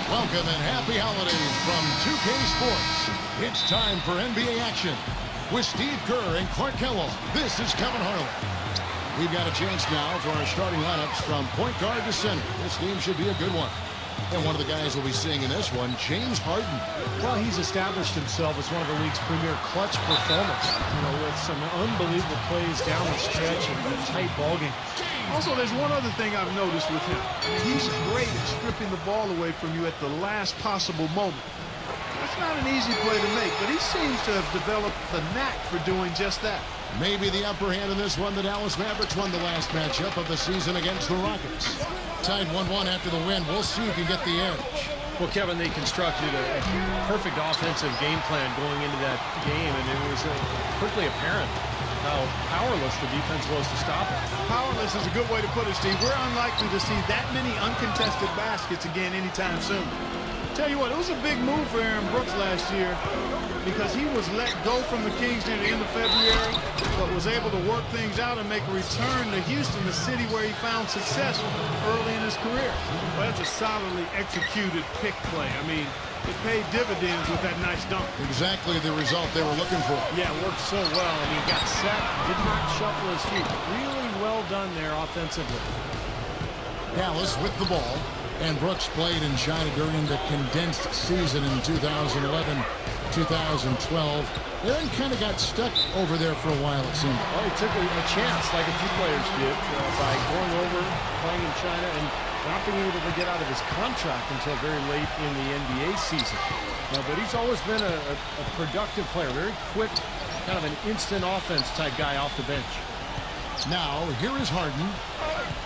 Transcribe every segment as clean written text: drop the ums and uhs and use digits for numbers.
Welcome and happy holidays from 2K Sports. It's time for NBA action. With Steve Kerr and Clark Kellogg, this is Kevin Harlan. We've got a chance now for our starting lineups from point guard to center. This game should be a good one. And one of the guys we'll be seeing in this one, James Hardin. Well, he's established himself as one of the league's premier clutch performers. With some unbelievable plays down the stretch and tight ball games. Also, there's one other thing I've noticed with him. He's great at stripping the ball away from you at the last possible moment. That's not an easy play to make, but he seems to have developed the knack for doing just that. Maybe the upper hand in this one. The Dallas Mavericks won the last matchup of the season against the Rockets. Tied 1-1 after the win. We'll see who can get the edge. Well, Kevin, they constructed a perfect offensive game plan going into that game, and it was quickly apparent how powerless the defense was to stop it. Powerless is a good way to put it, Steve. We're unlikely to see that many uncontested baskets again anytime soon. Tell you what, it was a big move for Aaron Brooks last year because he was let go from the Kings near the end of February, but was able to work things out and make a return to Houston, the city where he found success early in his career. Well, that's a solidly executed pick play. I mean, it paid dividends with that nice dunk. Exactly the result they were looking for. Yeah, it worked so well. I mean, got set, did not shuffle his feet. Really well done there offensively. Dallas with the ball. And Brooks played in China during the condensed season in 2011, 2012. They then kind of got stuck over there for a while, it seemed. Well, he took a chance, like a few players did, by going over, playing in China, and not being able to get out of his contract until very late in the NBA season. But he's always been a productive player, very quick, kind of an instant offense type guy off the bench. Now, here is Harden.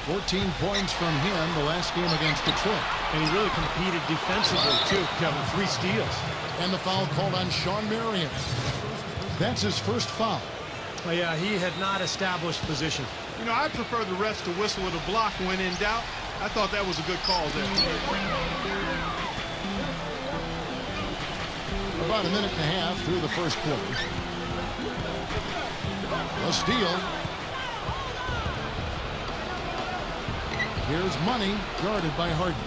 14 points from him the last game against Detroit. And he really competed defensively, too, Kevin. 3 steals. And the foul called on Sean Marion. That's his first foul. Oh, yeah, he had not established position. You know, I prefer the refs to whistle with a block when in doubt. I thought that was a good call there. About a minute and a half through the first quarter. A steal. Here's Money, guarded by Harden.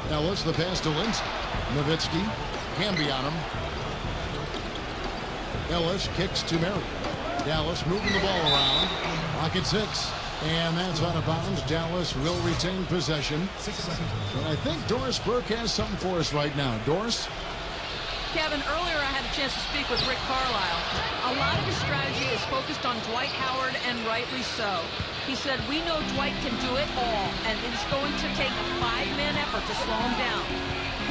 Ellis, the pass to Lindsay. Nowitzki, Hamby on him. Ellis kicks to Marion. Dallas moving the ball around. Rockets 6. And that's out of bounds. Dallas will retain possession. And I think Doris Burke has something for us right now. Doris? Kevin, earlier I had a chance to speak with Rick Carlisle. A lot of his strategy is focused on Dwight Howard, and rightly so. He said, we know Dwight can do it all, and it's going to take a 5-man effort to slow him down.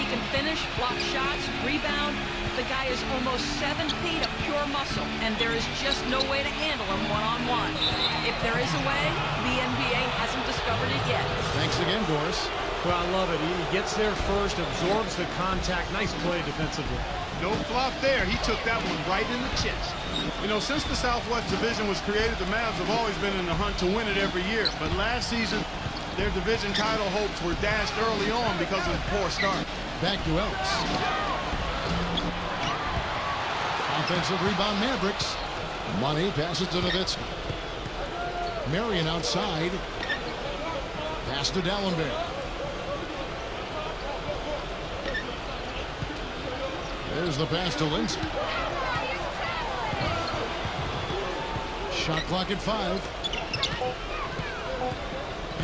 He can finish, block shots, rebound. The guy is almost 7 feet of pure muscle, and there is just no way to handle him one-on-one. If there is a way, the NBA hasn't discovered it yet. Thanks again, Doris. Well, I love it. He gets there first, absorbs the contact. Nice play defensively. No flop there. He took that one right in the chest. You know, since the Southwest Division was created, the Mavs have always been in the hunt to win it every year. But last season, their division title hopes were dashed early on because of a poor start. Back to Ellis. Offensive rebound, Mavericks. Money passes to Nowitzki. Marion outside. Pass to Dallenberg. There's the pass to Lindsay. Shot clock at 5.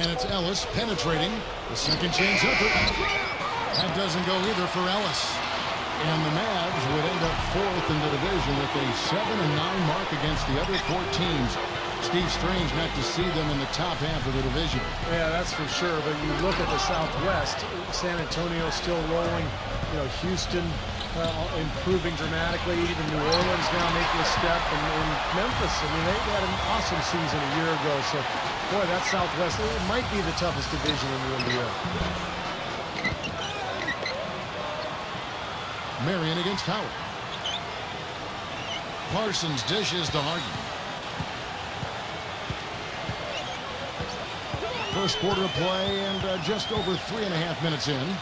And it's Ellis penetrating. The second chance effort. That doesn't go either for Ellis. And the Mavs would end up 4th in the division with a 7-9 mark against the other 4 teams. Steve, strange not to see them in the top half of the division. Yeah, that's for sure. But you look at the Southwest, San Antonio still rolling. Houston improving dramatically. Even New Orleans now making a step. And Memphis, I mean, they had an awesome season a year ago. So, boy, that Southwest, it might be the toughest division in the NBA. Marion against Howard. Parsons dishes to Harden. First quarter of play and just over 3.5 minutes in.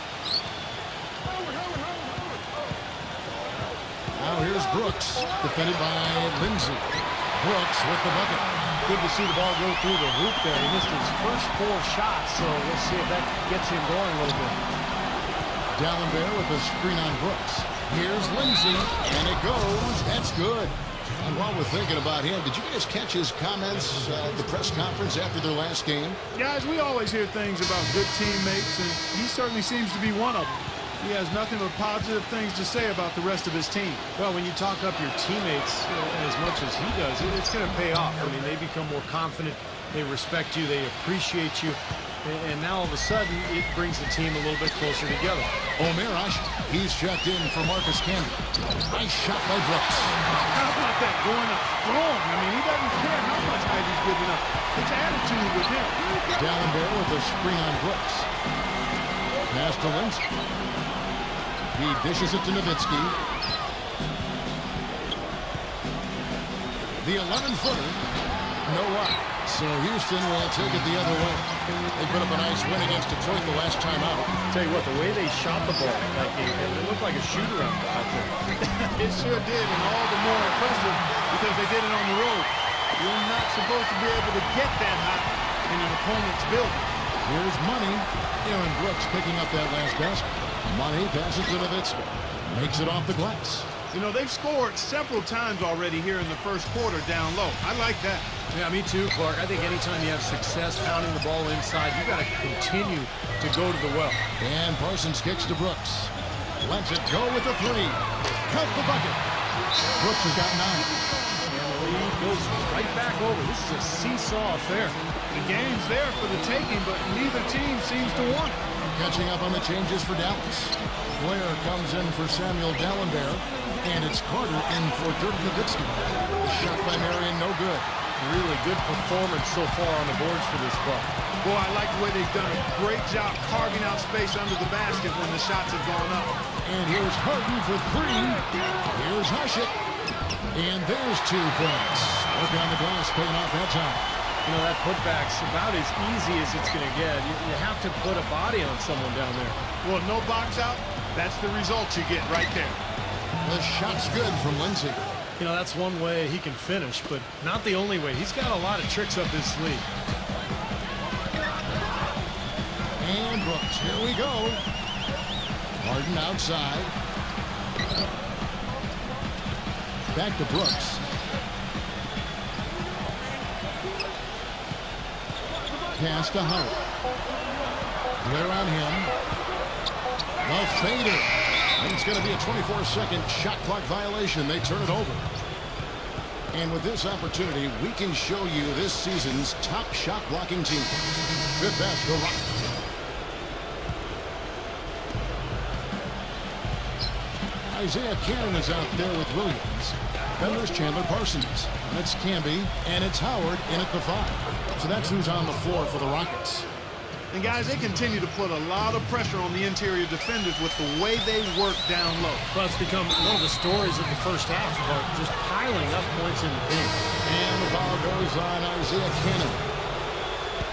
Now here's Brooks, defended by Lindsay. Brooks with the bucket. Good to see the ball go through the hoop there. He missed his first 4 shots, so let's see if that gets him going a little bit. Dallenberg with the screen on Brooks. Here's Lindsay, and it goes. That's good. And while we're thinking about him, did you guys catch his comments at the press conference after their last game? Guys, we always hear things about good teammates, and he certainly seems to be one of them. He has nothing but positive things to say about the rest of his team. Well, when you talk up your teammates as much as he does, it's going to pay off. I mean, they become more confident. They respect you. They appreciate you. And now all of a sudden, it brings the team a little bit closer together. Omerosh, he's checked in for Marcus Camby. Nice shot by Brooks. How about that? Going up strong. I mean, he doesn't care how much height he's giving up. It's attitude with him. Dallenberg with a screen on Brooks. Pass to Lindsay. He dishes it to Nowitzki. The 11-footer. No luck. So Houston will take it the other way. They put up a nice win against Detroit the last time out. Tell you what, the way they shot the ball in that game, it looked like a shoot-around out there. It sure did, and all the more impressive because they did it on the road. You're not supposed to be able to get that high in an opponent's building. Here's Money. Aaron Brooks picking up that last basket. Money passes to Nowitzki. Makes it off the glass. You know, they've scored several times already here in the first quarter down low. I like that. Yeah, me too, Clark. I think anytime you have success pounding the ball inside, you got to continue to go to the well. And Parsons kicks to Brooks. Lets it go with the 3. Count the bucket. Brooks has got 9. And the lead goes right back over. This is a seesaw affair. The game's there for the taking, but neither team seems to want it. Catching up on the changes for Dallas. Blair comes in for Samuel Dallenberg. And it's Carter in for Dirk Nowitzki. The shot by Marion, no good. Really good performance so far on the boards for this club. Boy, I like the way they've done a great job carving out space under the basket when the shots have gone up. And here's Harden for 3. Here's Hushit. And there's 2 points. Working on the glass, paying off that time. You know, that putback's about as easy as it's going to get. You have to put a body on someone down there. Well, no box out, that's the result you get right there. The shot's good from Lindsay. You know, that's one way he can finish, but not the only way. He's got a lot of tricks up his sleeve. And Brooks, here we go. Harden outside. Back to Brooks. Pass to Howard. Blair on him. A fader. And it's going to be a 24-second shot clock violation. They turn it over. And with this opportunity, we can show you this season's top shot blocking team. Good pass, the Rockets. Isaiah Cannon is out there with Williams. Then there's Chandler Parsons. And it's Camby, and it's Howard in at the 5. So that's who's on the floor for the Rockets. And guys, they continue to put a lot of pressure on the interior defenders with the way they work down low. Well, it's become one of the stories of the first half about just piling up points in the paint. And the foul goes on Isaiah Cannon.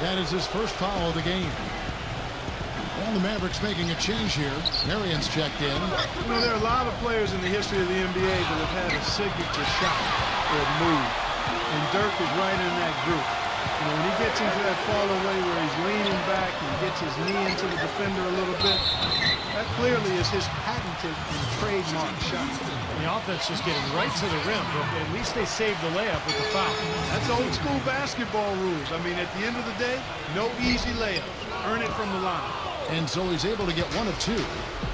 That is his first foul of the game. And the Mavericks making a change here. Marion's checked in. You know, there are a lot of players in the history of the NBA that have had a signature shot or move. And Dirk is right in that group. You know, when he gets into that fall away where he's leaning back and gets his knee into the defender a little bit, that clearly is his patented and trademark shot. The offense just getting right to the rim, but at least they saved the layup with the foul. That's old school basketball rules. I mean, at the end of the day, no easy layups. Earn it from the line. And so he's able to get 1 of 2.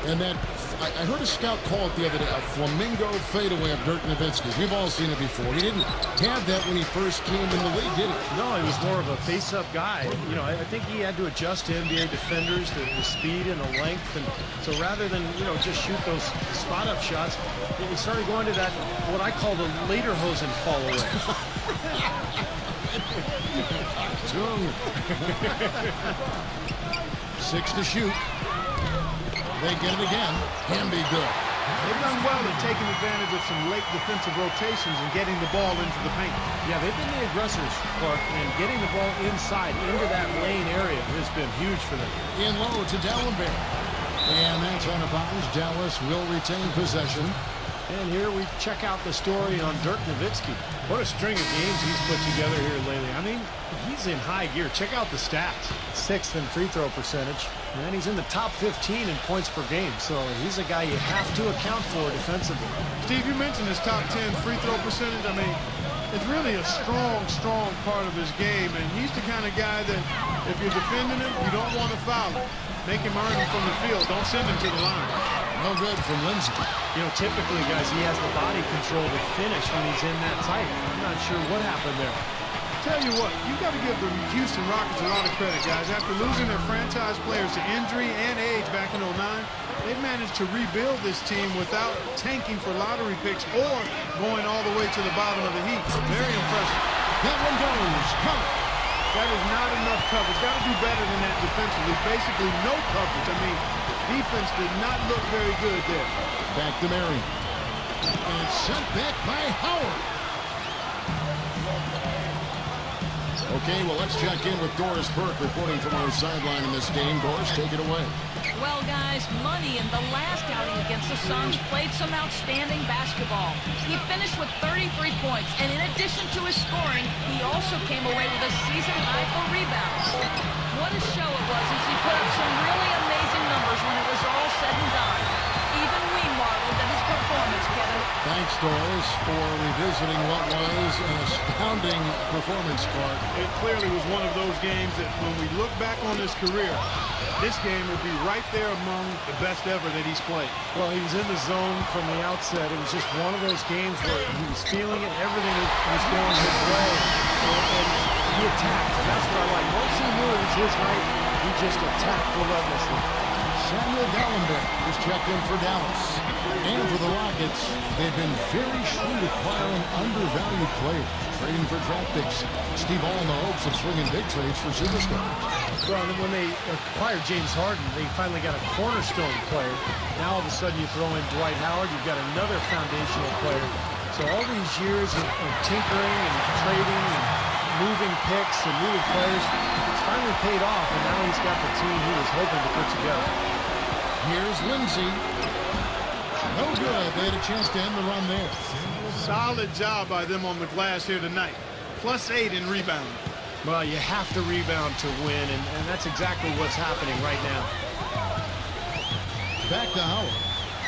And that, I heard a scout call it the other day, a flamingo fadeaway of Dirk Nowitzki. We've all seen it before. He didn't have that when he first came in the league, did he? No, he was more of a face-up guy. You know, I think he had to adjust to NBA defenders, the speed and the length. And so rather than, you know, just shoot those spot-up shots, he started going to that, what I call the lederhosen fall away. 6 to shoot. They get it again. Can be good. They've done well at taking advantage of some late defensive rotations and getting the ball into the paint. Yeah, they've been the aggressors, Clark, and getting the ball inside into that lane area has been huge for them. In low to Dallenberg. And that's out of bounds. Dallas will retain possession. And here we check out the story on Dirk Nowitzki. What a string of games he's put together here lately. I mean, he's in high gear. Check out the stats. 6th in free throw percentage. And he's in the top 15 in points per game. So he's a guy you have to account for defensively. Steve, you mentioned his top 10 free throw percentage. I mean, it's really a strong part of his game. And he's the kind of guy that if you're defending him, you don't want to foul him. Make him earn him from the field. Don't send him to the line. No good from Lindsay. You know, typically, guys, he has the body control to finish when he's in that tight. I'm not sure what happened there. Tell you what, you got to give the Houston Rockets a lot of credit, guys. After losing their franchise players to injury and age back in '09, they've managed to rebuild this team without tanking for lottery picks or going all the way to the bottom of the heap. Very impressive. That one goes. Cover. That is not enough coverage. Got to do better than that defensively. Basically no coverage. I mean, defense did not look very good there. Back to Marion. And sent back by Howard. Okay, well, let's check in with Doris Burke reporting from our sideline in this game. Doris, take it away. Well, guys, Money in the last outing against the Suns played some outstanding basketball. He finished with 33 points, and in addition to his scoring, he also came away with a season high for rebounds. What a show it was as he put up some really amazing numbers when it was all said and done. Even we marveled at his performance, Kevin. Thanks, Doris, for revisiting what was an astounding performance, Clark. It clearly was one of those games that when we look back on his career, this game will be right there among the best ever that he's played. Well, he was in the zone from the outset. It was just one of those games where he was feeling it. Everything was going his way. And he attacked. And that's what I like. Once he knew it was his night, he just attacked relentlessly. Samuel Gallenberg was checked in for Dallas. And for the Rockets, they've been very shrewd acquiring undervalued players, trading for draft picks. Steve, all in the hopes of swinging big trades for superstars. Well, when they acquired James Hardin, they finally got a cornerstone player. Now all of a sudden you throw in Dwight Howard, you've got another foundational player. So all these years of tinkering and trading and moving picks and moving players, it's finally paid off, and now he's got the team he was hoping to put together. Here's Lindsay. No good. They had a chance to end the run there. Solid job by them on the glass here tonight. +8 in rebounding. Well, you have to rebound to win, and that's exactly what's happening right now. Back to Howard.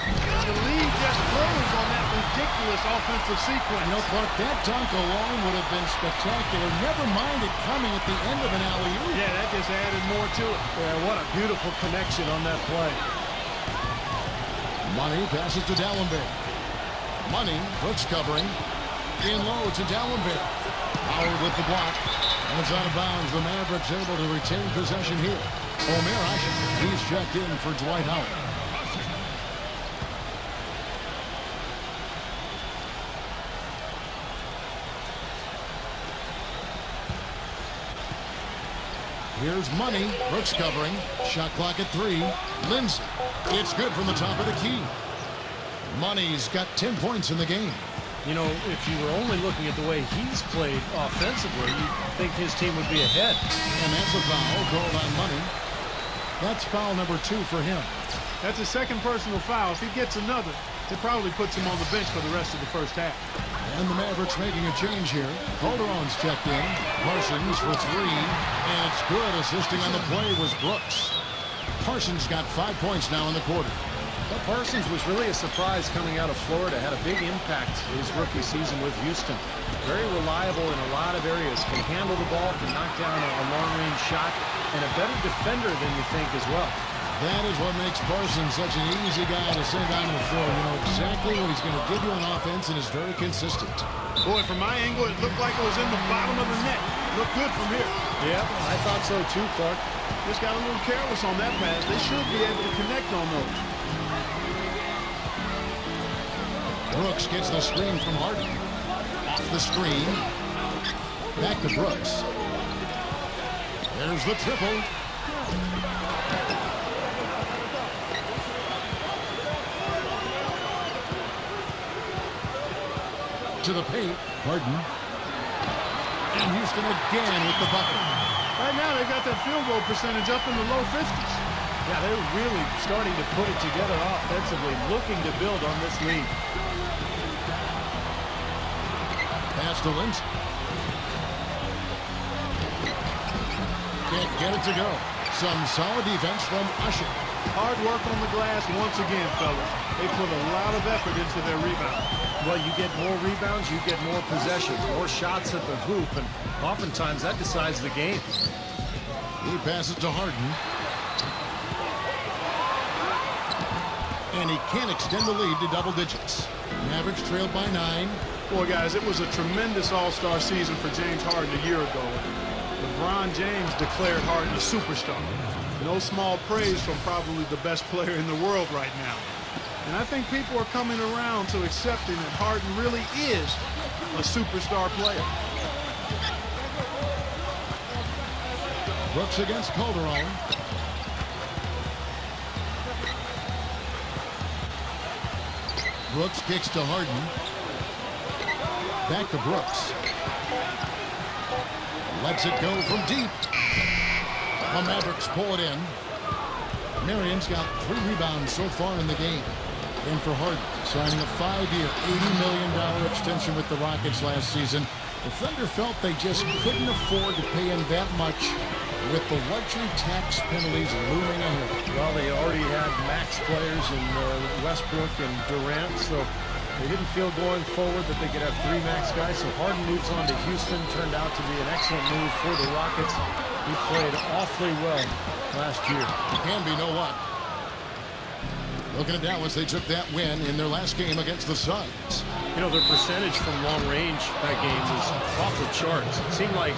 And the lead just grows on that ridiculous offensive sequence. You know, Clark, that dunk alone would have been spectacular. Never mind it coming at the end of an alley-oop. Yeah, that just added more to it. Yeah, what a beautiful connection on that play. Money passes to Dallenberg. Money, Brooks covering. In low to Dallenberg. Howard with the block. And it's out of bounds. The Mavericks able to retain possession here. Omer Asher, he's checked in for Dwight Howard. Here's Money. Brooks covering. Shot clock at 3. Lindsay. It's good from the top of the key. Money's got 10 points in the game. You know, if you were only looking at the way he's played offensively, you'd think his team would be ahead. And that's a foul called on Money. That's foul number 2 for him. That's a second personal foul. If he gets another, it probably puts him on the bench for the rest of the first half. And the Mavericks making a change here. Calderon's checked in. Parsons for 3. And it's good. Assisting on the play was Brooks. Parsons got 5 points now in the quarter. But Parsons was really a surprise coming out of Florida. Had a big impact his rookie season with Houston. Very reliable in a lot of areas. Can handle the ball, can knock down a long-range shot, and a better defender than you think as well. That is what makes Parsons such an easy guy to send on the floor. You know exactly what he's going to give you on offense and is very consistent. Boy, from my angle, it looked like it was in the bottom of the net. Looked good from here. Yeah, I thought so too, Clark. Just got a little careless on that pass. They should be able to connect on those. Brooks gets the screen from Harden. Off the screen. Back to Brooks. There's the triple. To the paint. Harden. And Houston again with the bucket. Right now, they got that field goal percentage up in the low 50s. Yeah, they're really starting to put it together offensively, looking to build on this lead. Pass to Lynch. Can't get it to go. Some solid defense from Usher. Hard work on the glass once again, fellas. They put a lot of effort into their rebound. Well, you get more rebounds, you get more possessions, more shots at the hoop, and oftentimes that decides the game. He passes to Harden. And he can't extend the lead to double digits. Mavericks trailed by 9. Boy, guys, it was a tremendous all-star season for James Harden a year ago. LeBron James declared Harden a superstar. No small praise from probably the best player in the world right now. And I think people are coming around to accepting that Harden really is a superstar player. Brooks against Calderon. Brooks kicks to Harden. Back to Brooks. Lets it go from deep. The Mavericks pull it in. Marion's got 3 rebounds so far in the game. And for Harden, signing a 5-year, $80 million extension with the Rockets last season, the Thunder felt they just couldn't afford to pay him that much with the luxury tax penalties looming ahead. Well, they already had max players in Westbrook and Durant, so they didn't feel going forward that they could have 3 max guys. So Harden moves on to Houston. Turned out to be an excellent move for the Rockets. He played awfully well last year. Can be no luck. Looking at Dallas, they took that win in their last game against the Suns. You know, their percentage from long range that game is off the charts. It seemed like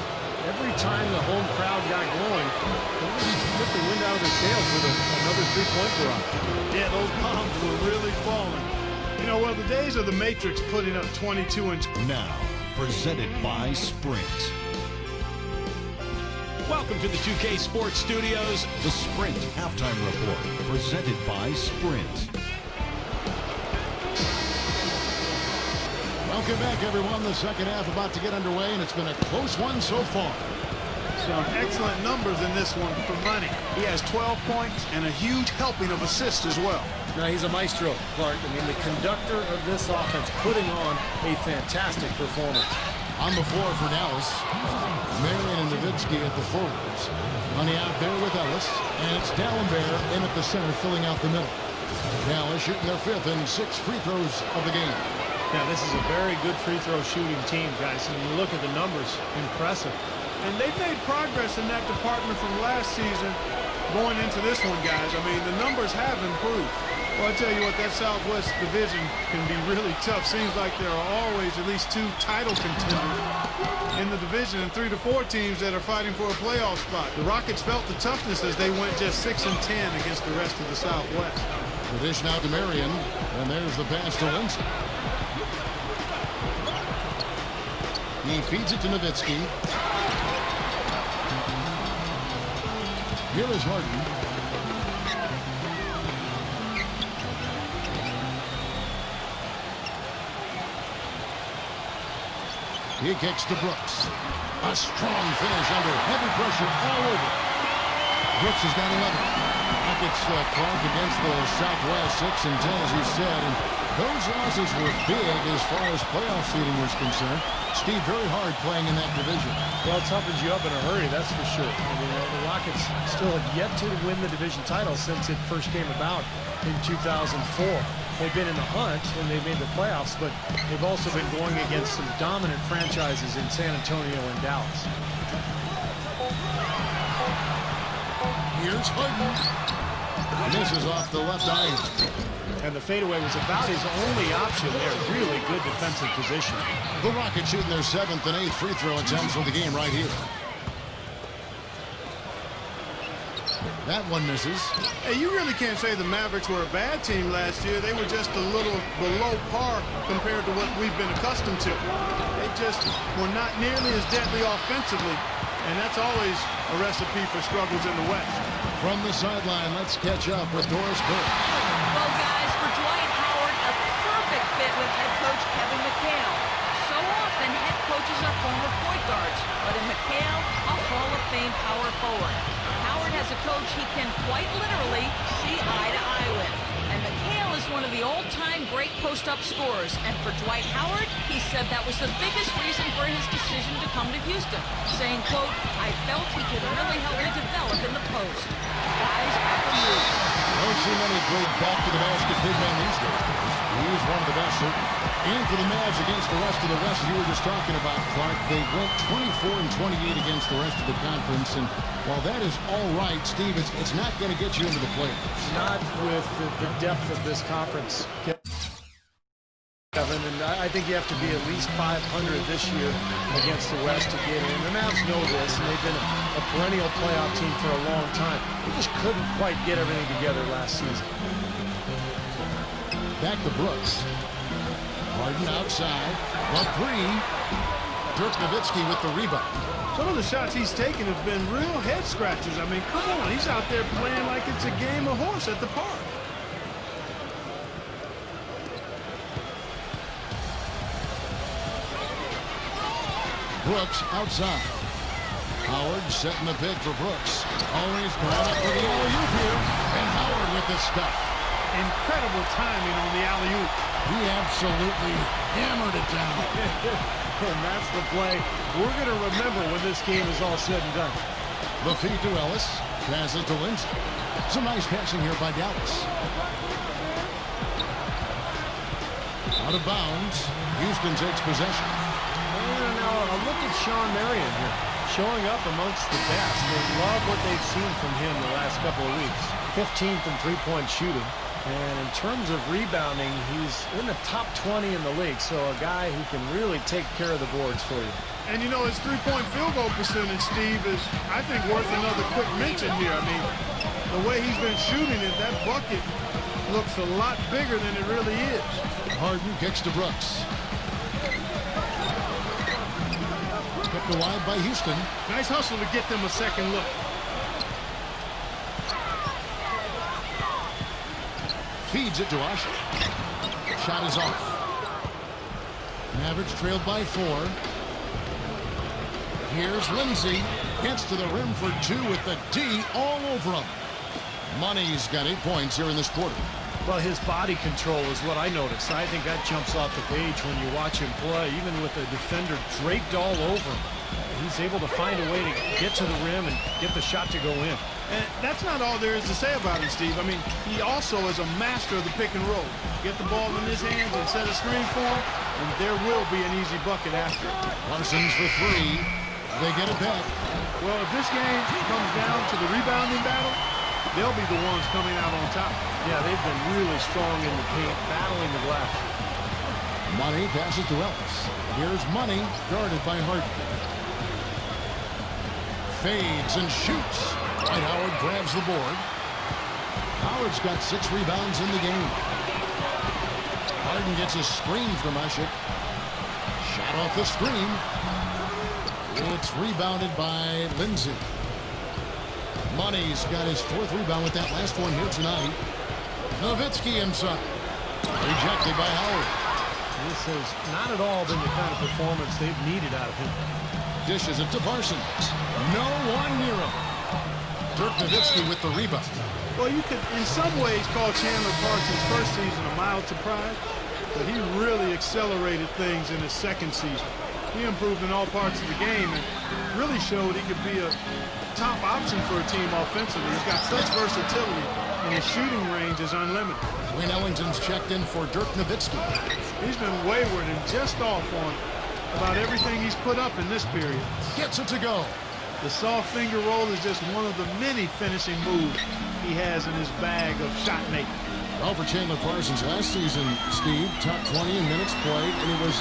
every time the home crowd got going, they took the wind out of their sails with another 3-point barrage. Yeah, those bombs were really falling. You know, well, the days of the Matrix putting up 22 and... Now, presented by Sprint. Welcome to the 2K Sports Studios. The Sprint Halftime Report, presented by Sprint. Welcome back, everyone. The second half about to get underway, and it's been a close one so far. Some excellent numbers in this one for money. He has 12 points and a huge helping of assists as well. Now, he's a maestro, Clark. I mean, the conductor of this offense, putting on a fantastic performance. On the floor for Dallas, Marion and Nowitzki at the forwards. Money out there with Ellis, and it's Dallenberg in at the center, filling out the middle. Dallas shooting their 5th and 6th free throws of the game. Now, this is a very good free throw shooting team, guys. And you look at the numbers, impressive. And they've made progress in that department from last season going into this one, guys. I mean, the numbers have improved. Well, I tell you what, that Southwest division can be really tough. Seems like there are always at least 2 title contenders in the division and 3 to 4 teams that are fighting for a playoff spot. The Rockets felt the toughness as they went just 6 and 10 against the rest of the Southwest. The dish now to Marion, and there's the pass to Lindsay. He feeds it to Nowitzki. Here is Harden. He kicks to Brooks. A strong finish under heavy pressure all over. Brooks has got 11. Rockets Clark against the Southwest 6 and 10, as you said. And those losses were big as far as playoff seeding was concerned. Steve, very hard playing in that division. Well, it toughens you up in a hurry, that's for sure. I mean, the Rockets still have yet to win the division title since it first came about in 2004. They've been in the hunt and they've made the playoffs, but they've also been going against some dominant franchises in San Antonio and Dallas. Here's Harden. Misses off the left eye. And the fadeaway was about his only option there. Really good defensive position. The Rockets shooting their 7th and 8th free throw attempts for the game right here. That one misses. Hey, you really can't say the Mavericks were a bad team last year. They were just a little below par compared to what we've been accustomed to. They just were not nearly as deadly offensively, and that's always a recipe for struggles in the West. From the sideline, let's catch up with Doris Burke. Well, guys, for Dwight Howard, a perfect fit with head coach Kevin McHale. So often, head coaches are former point guards, but in McHale, a Hall of Fame power forward. Howard has a coach he can quite literally see eye to eye with. And McHale is one of the all-time great post-up scorers. And for Dwight Howard, he said that was the biggest reason for his decision to come to Houston, saying, quote, "I felt he could really help me develop in the post." Guys, back to you. Don't see many great back-to-the-basket big men these days. He's one of the best, certainly. And for the Mavs against the rest of the West, as you were just talking about, Clark, they went 24 and 28 against the rest of the conference. And while that is all right, Steve, it's not going to get you into the playoffs. Not with the depth of this conference, Kevin. And I think you have to be at least 500 this year against the West to get in. The Mavs know this, and they've been a perennial playoff team for a long time. They just couldn't quite get everything together last season. Back to Brooks. Harden outside. The three. Dirk Nowitzki with the rebound. Some of the shots he's taken have been real head scratchers. I mean, come on. He's out there playing like it's a game of horse at the park. Brooks outside. Howard setting the pick for Brooks. Always going up for the alley-oop here. And Howard with the stuff. Incredible timing on the alley-oop. He absolutely hammered it down. And that's the play we're going to remember when this game is all said and done. The feed to Ellis. Passes to Lindsay. Some nice passing here by Dallas. Out of bounds. Houston takes possession. And now a look at Sean Marion here. Showing up amongst the best. They love what they've seen from him the last couple of weeks. 15th in three-point shooting. And in terms of rebounding, he's in the top 20 in the league. So a guy who can really take care of the boards for you. And, you know, his three-point field goal percentage, Steve, is, I think, worth another quick mention here. I mean, the way he's been shooting it, that bucket looks a lot bigger than it really is. Harden kicks to Brooks. Kept wide by Houston. Nice hustle to get them a second look. Feeds it to Usher. Shot is off. Mavericks trailed by 4. Here's Lindsay. Gets to the rim for 2 with the D all over him. Money's got 8 points here in this quarter. Well, his body control is what I noticed. I think that jumps off the page when you watch him play, even with the defender draped all over him. He's able to find a way to get to the rim and get the shot to go in. And that's not all there is to say about him, Steve. I mean, he also is a master of the pick and roll. Get the ball in his hands and set a screen for him, and there will be an easy bucket after. Parsons for 3. They get it back. Well, if this game comes down to the rebounding battle, they'll be the ones coming out on top. Yeah, they've been really strong in the paint, battling the glass. Money passes to Ellis. Here's Money, guarded by Harden. Fades and shoots. Dwight Howard grabs the board. Howard's got 6 rebounds in the game. Harden gets a screen from Ushik. Shot off the screen. It's rebounded by Lindsay. Money's got his 4th rebound with that last one here tonight. Nowitzki inside. Rejected by Howard. This has not at all been the kind of performance they've needed out of him. Dishes it to Parsons. No one near him. Dirk Nowitzki with the rebound. Well, you could, in some ways, call Chandler Parsons' first season a mild surprise, but he really accelerated things in his second season. He improved in all parts of the game and really showed he could be a top option for a team offensively. He's got such versatility, and his shooting range is unlimited. Wayne Ellington's checked in for Dirk Nowitzki. He's been wayward and just off on about everything he's put up in this period. Gets it to go. The soft finger roll is just one of the many finishing moves he has in his bag of shot making. Well, for Chandler Parsons last season, Steve, top 20 in minutes played, and he was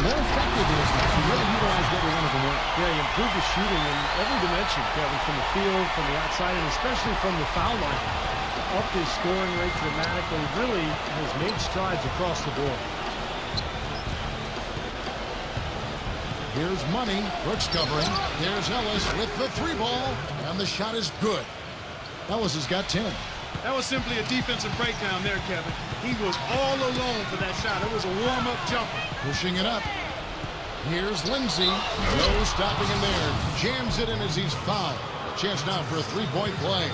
more effective in his match. He really utilized every one of them well. Yeah, he improved his shooting in every dimension, Kevin, from the field, from the outside, and especially from the foul line. Upped his scoring rate dramatically, really has made strides across the board. Here's Money. Brooks covering. There's Ellis with the 3 ball, and the shot is good. Ellis has got 10. That was simply a defensive breakdown there, Kevin. He was all alone for that shot. It was a warm-up jumper. Pushing it up. Here's Lindsay. No stopping him there. Jams it in as he's fouled. A chance now for a three-point play.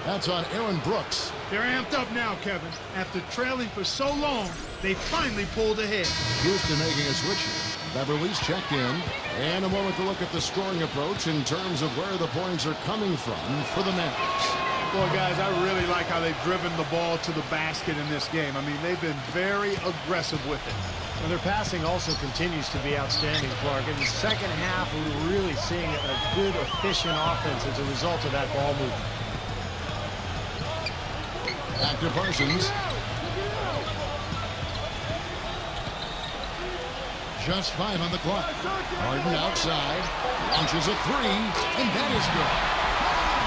That's on Aaron Brooks. They're amped up now, Kevin. After trailing for so long, they finally pulled ahead. Houston making a switch. Beverly's checked in. And a moment to look at the scoring approach in terms of where the points are coming from for the Mavericks. Boy, guys, I really like how they've driven the ball to the basket in this game. I mean, they've been very aggressive with it. And their passing also continues to be outstanding, Clark. In the second half, we're really seeing a good, efficient offense as a result of that ball movement. Back to Parsons. Just 5 on the clock. Harden outside. Launches a three, and that is good.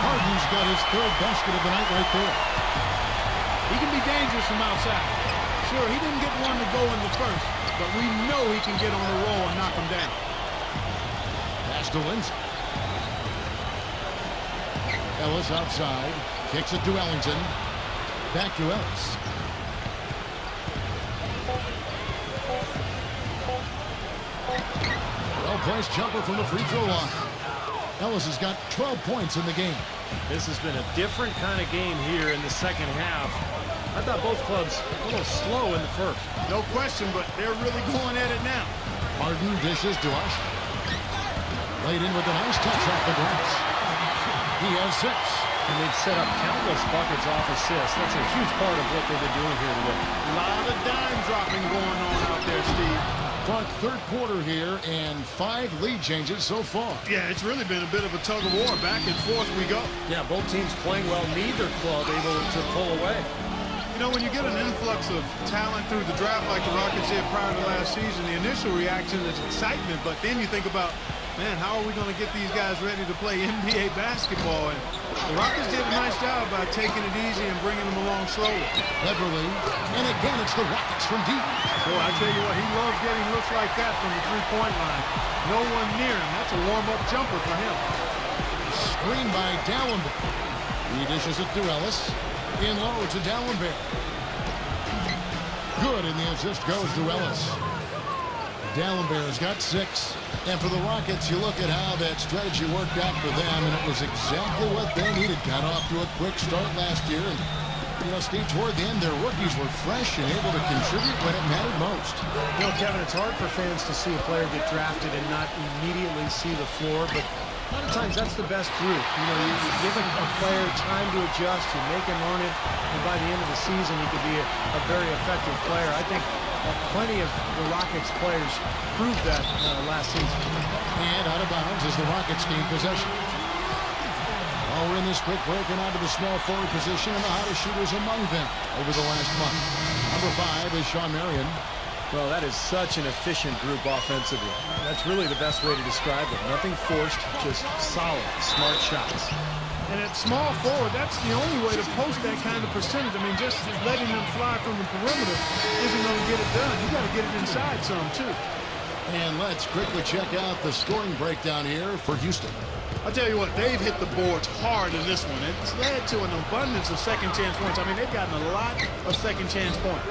Harden's got his third basket of the night right there. He can be dangerous from outside. Sure, he didn't get one to go in the first, but we know he can get on the roll and knock him down. Pass to Lindsay. Ellis outside. Kicks it to Ellington. Back to Ellis. Well-placed jumper from the free throw line. Ellis has got 12 points in the game. This has been a different kind of game here in the second half. I thought both clubs a little slow in the first. No question, but they're really going at it now. Harden dishes to us. Laid in with a nice touch off the glass. He has 6. And they've set up countless buckets off assists. That's a huge part of what they've been doing here today. A lot of dime dropping going on out there, Steve. Clark, third quarter here, and 5 lead changes so far. Yeah, it's really been a bit of a tug of war. Back and forth we go. Yeah, both teams playing well. Neither club able to pull away. You know, when you get an influx of talent through the draft like the Rockets did prior to last season, the initial reaction is excitement, but then you think about, man, how are we going to get these guys ready to play NBA basketball? And the Rockets did a nice job by taking it easy and bringing them along slowly. Beverly, and again it's the Rockets from deep. Boy, I tell you what, he loves getting looks like that from the three-point line. No one near him. That's a warm-up jumper for him. Screen by Dallenberg. He dishes it to Ellis. In low to Dallenberg. Good, and the assist goes to Ellis. Dallenberg's got 6. And for the Rockets, you look at how that strategy worked out for them, and it was exactly what they needed. Got off to a quick start last year. And, you know, Steve, toward the end, their rookies were fresh and able to contribute when it mattered most. You know, Kevin, it's hard for fans to see a player get drafted and not immediately see the floor, but a lot of times that's the best route. You know, you give a player time to adjust, you make him earn it, and by the end of the season, he could be a very effective player. I think plenty of the Rockets players proved that last season. And out of bounds as the Rockets gain possession. Oh, we're in this quick break and onto the small forward position, and the hottest shooters among them over the last month. Number 5 is Shawn Marion. Well, that is such an efficient group offensively. That's really the best way to describe it. Nothing forced, just solid, smart shots. And at small forward, that's the only way to post that kind of percentage. I mean, just letting them fly from the perimeter isn't going to get it done. You got to get it inside some, too. And let's quickly check out the scoring breakdown here for Houston. I'll tell you what, they've hit the boards hard in this one. It's led to an abundance of second-chance points. I mean, they've gotten a lot of second-chance points.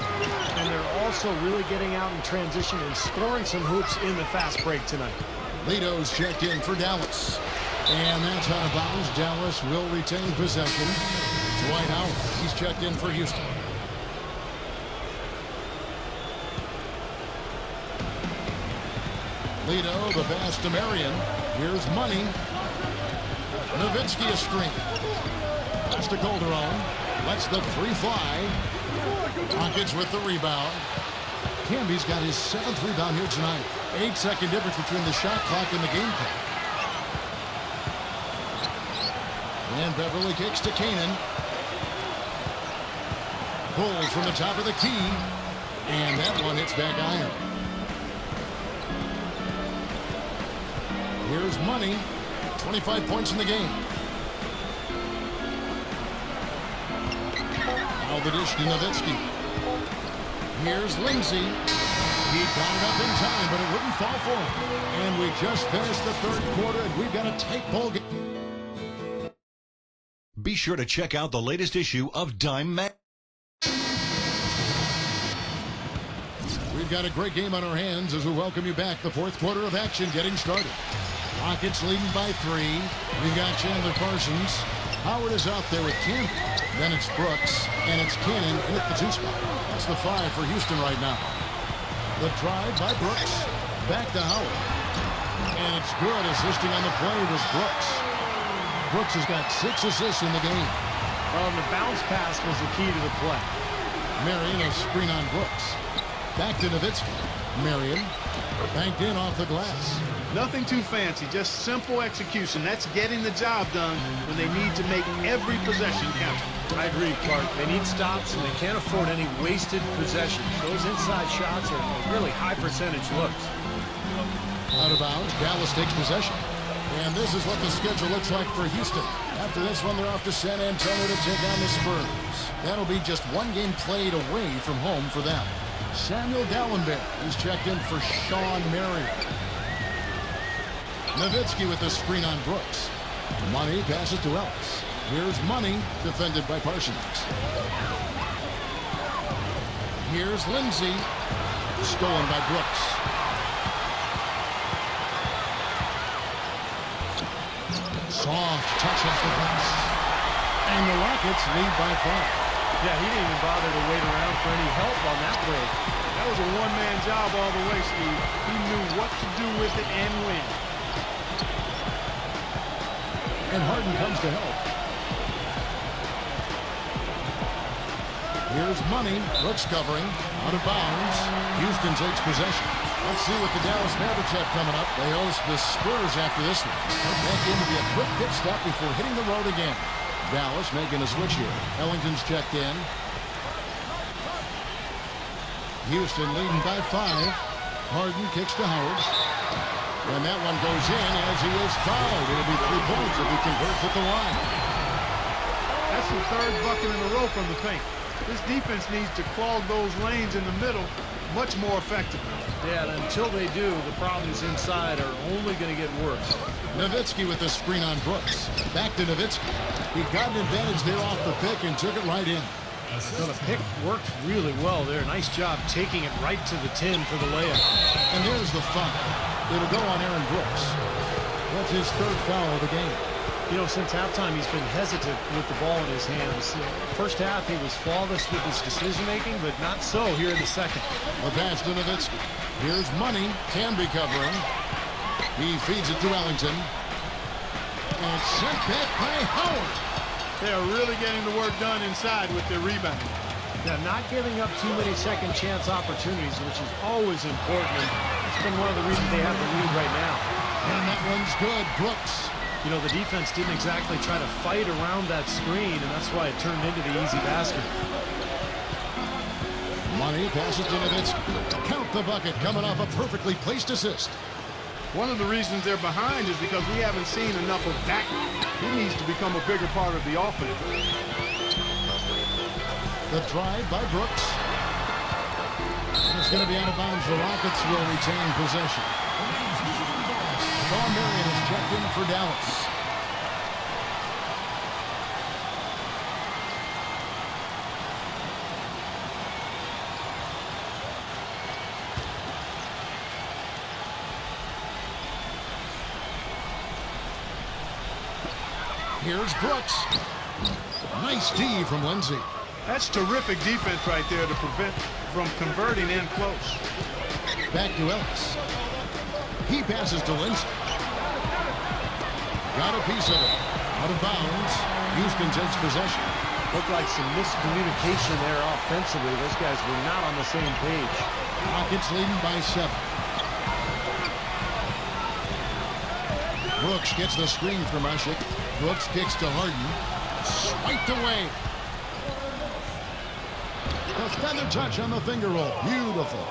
And they're also really getting out in transition and scoring some hoops in the fast break tonight. Lito's checked in for Dallas. And that's out of bounds. Dallas will retain possession. Dwight Howard, he's checked in for Houston. Lito, the pass to Marion. Here's Money. Nowitzki a screen. Pass to Calderon. Lets the 3 fly. Rockets with the rebound. Camby's got his 7th rebound here tonight. 8-second difference between the shot clock and the game clock. And Beverly kicks to Canaan. Pulls from the top of the key. And that one hits back iron. Here's Money. 25 points in the game. Now the dish to Nowitzki. Here's Lindsay. He got it up in time, but it wouldn't fall for him. And we just finished the third quarter, and we've got a tight ball game. Be sure to check out the latest issue of Dime Mag. We We've got a great game on our hands as we welcome you back. The fourth quarter of action getting started. Rockets leading by 3. We've got Chandler Parsons. Howard is out there with Kim. Then it's Brooks, and it's Cannon in at the 2 spot. That's the 5 for Houston right now. The drive by Brooks. Back to Howard. And it's good. Assisting on the play was Brooks. Brooks has got 6 assists in the game. Well, the bounce pass was the key to the play. Marion, a screen on Brooks. Back to Nowitzki. Marion banked in off the glass. Nothing too fancy, just simple execution. That's getting the job done when they need to make every possession count. I agree, Clark. They need stops, and they can't afford any wasted possessions. Those inside shots are really high percentage looks. Out of bounds, Dallas takes possession. And this is what the schedule looks like for Houston. After this one, they're off to San Antonio to take on the Spurs. That'll be just 1 game played away from home for them. Samuel Dallenberg is checked in for Sean Marion. Nowitzki with the screen on Brooks. Money passes to Ellis. Here's Money, defended by Parsons. Here's Lindsay, stolen by Brooks. Soft touch off the glass. And the Rockets lead by 5. Yeah, he didn't even bother to wait around for any help on that break. That was a one-man job all the way, Steve. He knew what to do with it and when. And Harden comes to help. Here's Money. Brooks covering. Out of bounds. Houston takes possession. Let's see what the Dallas Mavericks have coming up. They host the Spurs after this one. That game to be a quick pit stop before hitting the road again. Dallas making a switch here. Ellington's checked in. Houston leading by 5. Harden kicks to Howard. And that one goes in as he is fouled. It'll be 3 points if he converts at the line. That's the 3rd bucket in a row from the paint. This defense needs to clog those lanes in the middle much more effectively. Yeah, and until they do, the problems inside are only going to get worse. Nowitzki with the screen on Brooks. Back to Nowitzki. He got an advantage there off the pick and took it right in. So the pick worked really well there. Nice job taking it right to the 10 for the layup. And there's the foul. It'll go on Aaron Brooks. That's his 3rd foul of the game. You know, since halftime, he's been hesitant with the ball in his hands. First half, he was flawless with his decision-making, but not so here in the second. The pass to Nowitzki. Here's Money. Can be covering. He feeds it to Ellington. And sent back by Howard. They are really getting the work done inside with their rebounding. Yeah, not giving up too many second-chance opportunities, which is always important. And it's been one of the reasons they have the lead right now. And that one's good. Brooks. You know, the defense didn't exactly try to fight around that screen, and that's why it turned into the easy basket. Money passes to Nowitzki. Count the bucket coming off a perfectly placed assist. One of the reasons they're behind is because we haven't seen enough of that. He needs to become a bigger part of the offense. The drive by Brooks. And it's going to be out of bounds. The Rockets will retain possession. Marion is checked in for Dallas. Here's Brooks. Nice D from Lindsay. That's terrific defense right there to prevent from converting in close. Back to Ellis. He passes to Lindsay. Got a piece of it. Out of bounds. Houston takes possession. Looked like some miscommunication there offensively. Those guys were not on the same page. Rockets leading by 7. Brooks gets the screen from Ashik. Brooks kicks to Harden. Swiped away. The feather touch on the finger roll. Beautiful.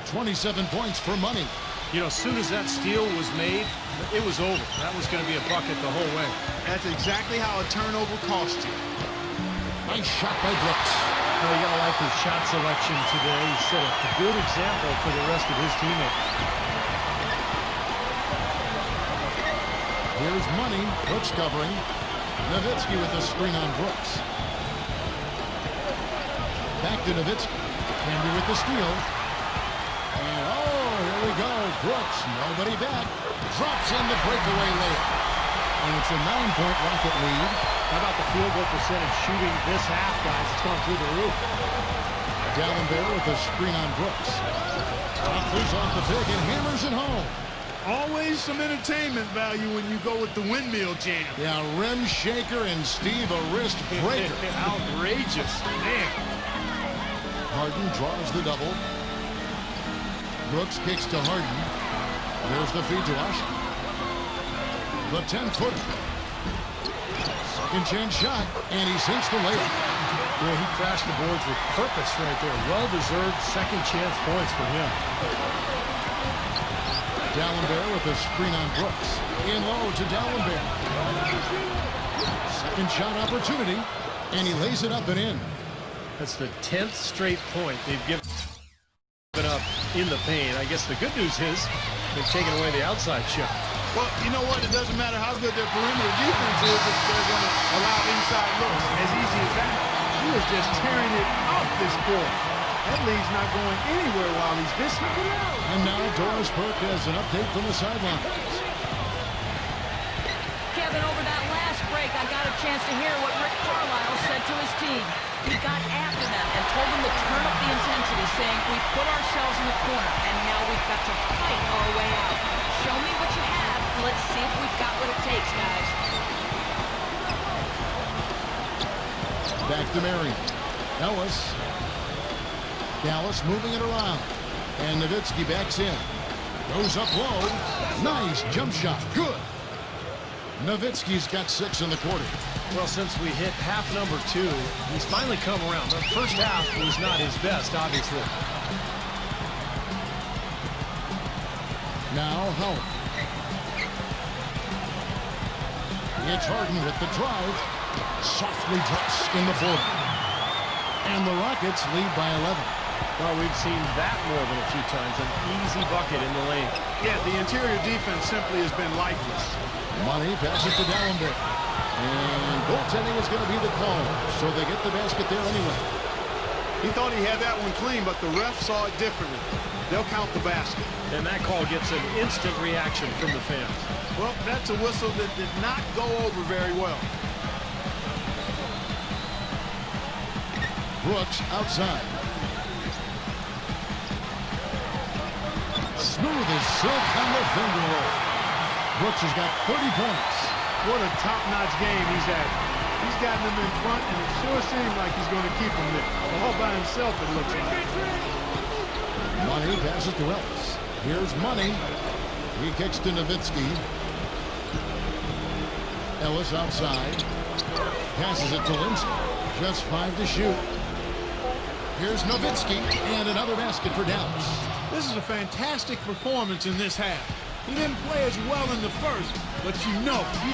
27 points for Money. You know, as soon as that steal was made, it was over. That was going to be a bucket the whole way. That's exactly how a turnover cost you. Nice shot by Brooks. Well, you got to like his shot selection today. He set a good example for the rest of his teammates. Here's Money. Brooks covering. Nowitzki with the screen on Brooks. Back to Nowitzki. Candy with the steal. go. Brooks, nobody back. Drops in the breakaway layup. And it's a 9-point Rocket lead. How about the field goal percentage shooting this half, guys? It's gone through the roof. Dallenberg with a screen on Brooks. Clears off the pick and hammers it home. Always some entertainment value when you go with the windmill jam. Yeah, rim shaker and Steve a wrist breaker. Outrageous, man. Harden draws the double. Brooks kicks to Harden. There's the feed to Usher. The 10-footer. Second chance shot, and he sinks the layup. Boy, he crashed the boards with purpose right there. Well-deserved second chance points for him. Dallenberg with a screen on Brooks. In low to Dallenberg. Second shot opportunity, and he lays it up and in. That's the 10th straight point they've given up in the paint. I guess the good news is they've taken away the outside shot. Well, you know what? It doesn't matter how good their perimeter defense is if they're going to allow inside looks. As easy as that. He was just tearing it up this quarter. That lead's not going anywhere while he's this high. And now Doris Burke has an update from the sidelines. Kevin, over that last break, I got a chance to hear what Rick Carlisle said to his team. He got after them and told them to turn up the intensity, saying, we put ourselves in the corner, and now we've got to fight our way out. Show me what you have, and let's see if we've got what it takes, guys. Back to Marion. Ellis. Dallas moving it around. And Nowitzki backs in. Goes up low. Nice jump shot. Good. Nowitzki's got 6 in the quarter. Well, since we hit half number 2, he's finally come around. The first half was not his best, obviously. Now Howard. It's Harden with the drive. Softly drops in the 40. And the Rockets lead by 11. Well, we've seen that more than a few times. An easy bucket in the lane. Yeah, the interior defense simply has been lifeless. Money passes to Dallenberg. And goaltending is going to be the call. So they get the basket there anyway. He thought he had that one clean, but the ref saw it differently. They'll count the basket. And that call gets an instant reaction from the fans. Well, that's a whistle that did not go over very well. Brooks outside. Smooth as silk on the finger roll. Brooks has got 30 points. What a top-notch game he's had. He's gotten them in front, and it sure seems like he's going to keep them there. All by himself, it looks like. Money passes to Ellis. Here's Money. He kicks to Nowitzki. Ellis outside. Passes it to Lindsay. Just 5 to shoot. Here's Nowitzki, and another basket for Dallas. This is a fantastic performance in this half. He didn't play as well in the first, but you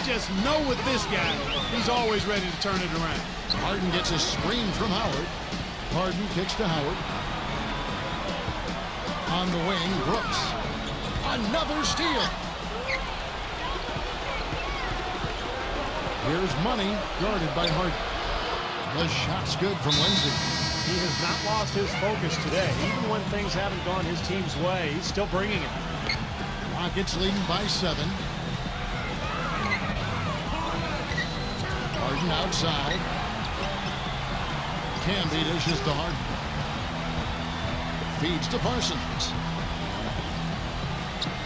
just know with this guy, he's always ready to turn it around. Harden gets a screen from Howard. Harden kicks to Howard. On the wing, Brooks. Another steal. Here's Money, guarded by Harden. The shot's good from Lindsay. He has not lost his focus today. Even when things haven't gone his team's way, he's still bringing it. Rockets leading by 7. Harden outside. Camby dishes to Harden. Feeds to Parsons.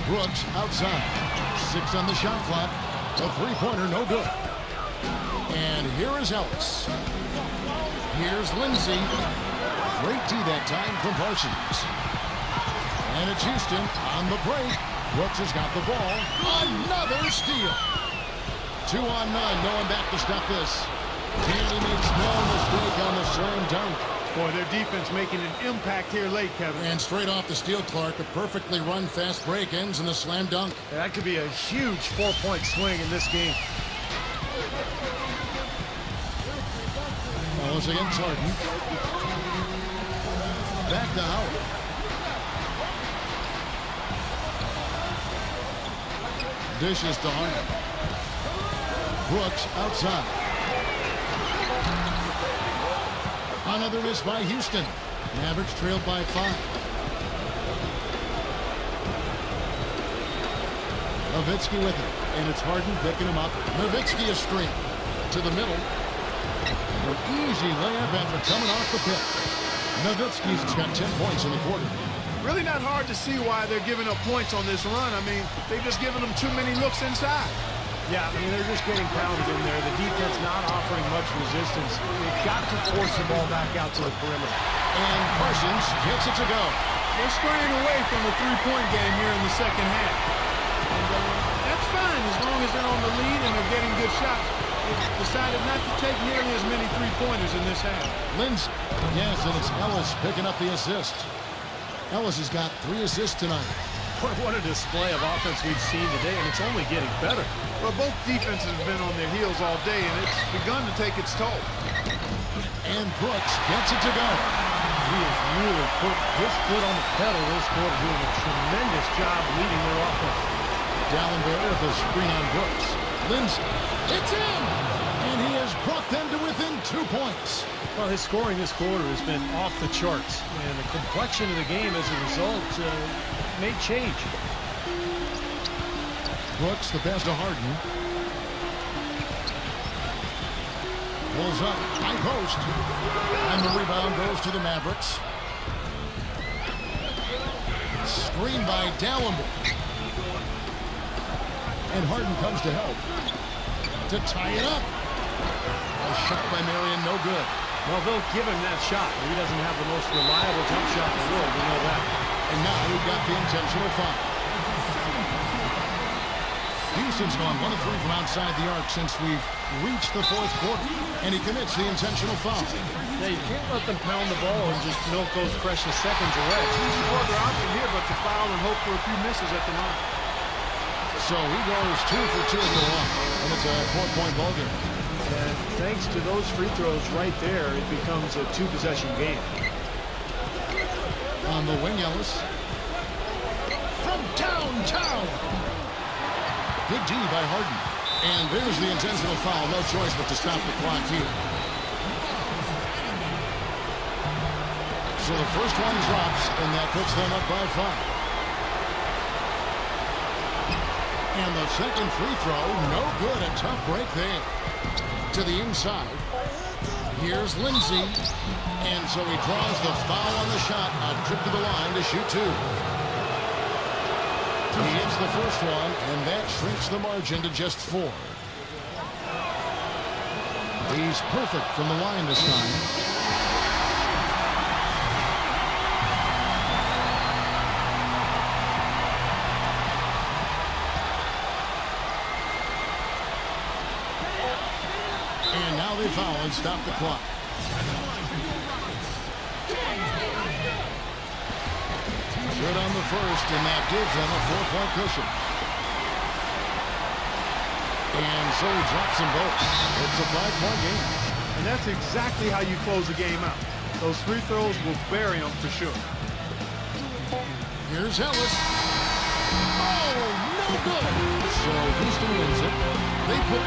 Brooks outside. 6 on the shot clock. A three-pointer, no good. And here is Ellis. Here's Lindsay. Great D that time from Parsons. And it's Houston on the break. Brooks has got the ball. Another steal. 2 on 9. No one back to stop this. Candy makes no mistake on the slam dunk. Boy, their defense making an impact here late, Kevin. And straight off the steal, Clark, a perfectly run fast break ends in the slam dunk. That could be a huge 4-point swing in this game. Ellis against Harden. Back to Howard. Dishes to Harden. Brooks outside. Another miss by Houston. Mavericks trailed by 5. Nowitzki with it. And it's Harden picking him up. Nowitzki is straight to the middle. An easy layup after coming off the pick. Nowitzki's got 10 points in the quarter. Really not hard to see why they're giving up points on this run. I mean, they've just given them too many looks inside. Yeah, I mean, they're just getting pounded in there. The defense not offering much resistance. They've got to force the ball back out to the perimeter. And Parsons gets it to go. They're straying away from the three-point game here in the second half. And that's fine as long as they're on the lead and they're getting good shots. They've decided not to take nearly as many three-pointers in this half. Lindsay. Yes, and it's Ellis picking up the assist. Ellis has got 3 assists tonight. What a display of offense we've seen today, and it's only getting better. Well, both defenses have been on their heels all day, and it's begun to take its toll. And Brooks gets it to go. He has really put his foot on the pedal this quarter, doing a tremendous job leading their offense. Dallenberg with a screen on Brooks. Lindsay, it's in! And he has brought them to within 2 points. Well, his scoring this quarter has been off the charts, and the complexion of the game as a result may change. Brooks, the pass to Harden. Pulls up, high post. And the rebound goes to the Mavericks. Screen by Dallenberg. And Harden comes to help. To tie it up. A shot by Marion, no good. Well, they'll give him that shot. He doesn't have the most reliable jump shot in the world. We know that. And now we've got the intentional foul. Houston's gone 1 of 3 from outside the arc since we've reached the 4th quarter. And he commits the intentional foul. Yeah, you can't let them pound the ball and just milk those precious seconds away. No other option here but to foul and hope for a few misses at the line. So he goes 2 for 2 in the line. And it's a 4-point ball game. And thanks to those free throws right there, it becomes a 2-possession game. On the wing, Ellis. From downtown. Big D by Harden. And there's the intentional foul. No choice but to stop the clock here. So the first one drops, and that puts them up by 5. And the second free throw, no good. A tough break there. To the inside. Here's Lindsay. And so he draws the foul on the shot. A trip to the line to shoot 2. He hits the first one, and that shrinks the margin to just 4. He's perfect from the line this time. And now they foul and stop the clock. Good on the first, and that gives them a 4-point cushion. And so he drops them both. It's a 5-point game. And that's exactly how you close a game out. Those free throws will bury them for sure. Here's Ellis. Oh, no good. So Houston wins it. They put